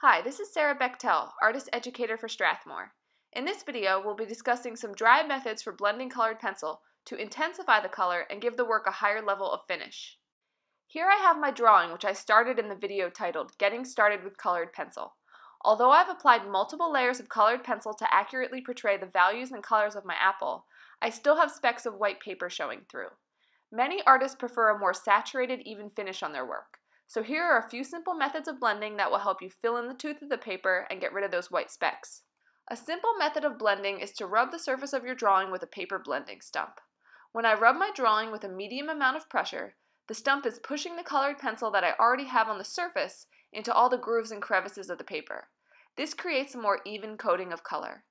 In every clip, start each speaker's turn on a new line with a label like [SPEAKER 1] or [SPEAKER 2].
[SPEAKER 1] Hi, this is Sarah Bechtel, Artist Educator for Strathmore. In this video, we'll be discussing some dry methods for blending colored pencil to intensify the color and give the work a higher level of finish. Here I have my drawing, which I started in the video titled Getting Started with Colored Pencil. Although I've applied multiple layers of colored pencil to accurately portray the values and colors of my apple, I still have specks of white paper showing through. Many artists prefer a more saturated, even finish on their work. So here are a few simple methods of blending that will help you fill in the tooth of the paper and get rid of those white specks. A simple method of blending is to rub the surface of your drawing with a paper blending stump. When I rub my drawing with a medium amount of pressure, the stump is pushing the colored pencil that I already have on the surface into all the grooves and crevices of the paper. This creates a more even coating of color.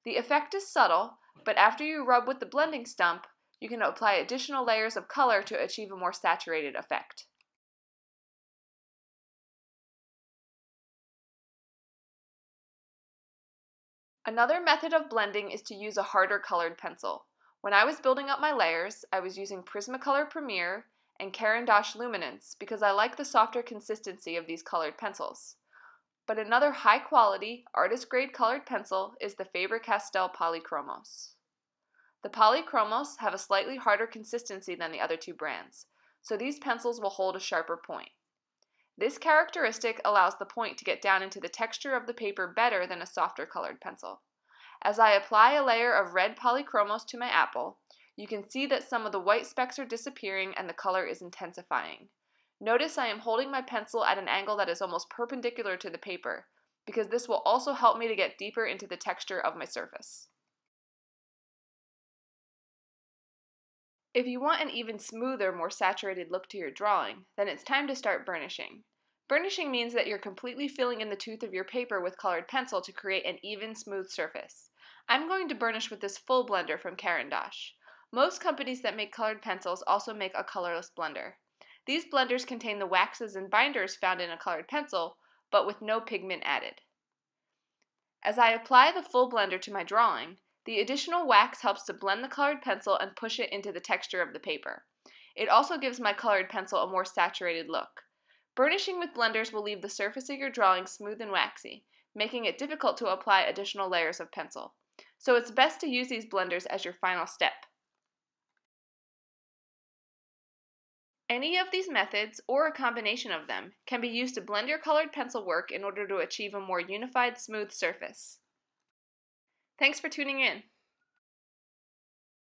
[SPEAKER 1] The effect is subtle, but after you rub with the blending stump, you can apply additional layers of color to achieve a more saturated effect. Another method of blending is to use a harder colored pencil. When I was building up my layers, I was using Prismacolor Premier and Caran d'Ache Luminance because I like the softer consistency of these colored pencils. But another high-quality, artist-grade colored pencil is the Faber-Castell Polychromos. The Polychromos have a slightly harder consistency than the other two brands, so these pencils will hold a sharper point. This characteristic allows the point to get down into the texture of the paper better than a softer colored pencil. As I apply a layer of red Polychromos to my apple, you can see that some of the white specks are disappearing and the color is intensifying. Notice I am holding my pencil at an angle that is almost perpendicular to the paper, because this will also help me to get deeper into the texture of my surface. If you want an even smoother, more saturated look to your drawing, then it's time to start burnishing. Burnishing means that you're completely filling in the tooth of your paper with colored pencil to create an even, smooth surface. I'm going to burnish with this full blender from Caran d'Ache. Most companies that make colored pencils also make a colorless blender. These blenders contain the waxes and binders found in a colored pencil, but with no pigment added. As I apply the full blender to my drawing, the additional wax helps to blend the colored pencil and push it into the texture of the paper. It also gives my colored pencil a more saturated look. Burnishing with blenders will leave the surface of your drawing smooth and waxy, making it difficult to apply additional layers of pencil. So it's best to use these blenders as your final step. Any of these methods, or a combination of them, can be used to blend your colored pencil work in order to achieve a more unified, smooth surface. Thanks for tuning in.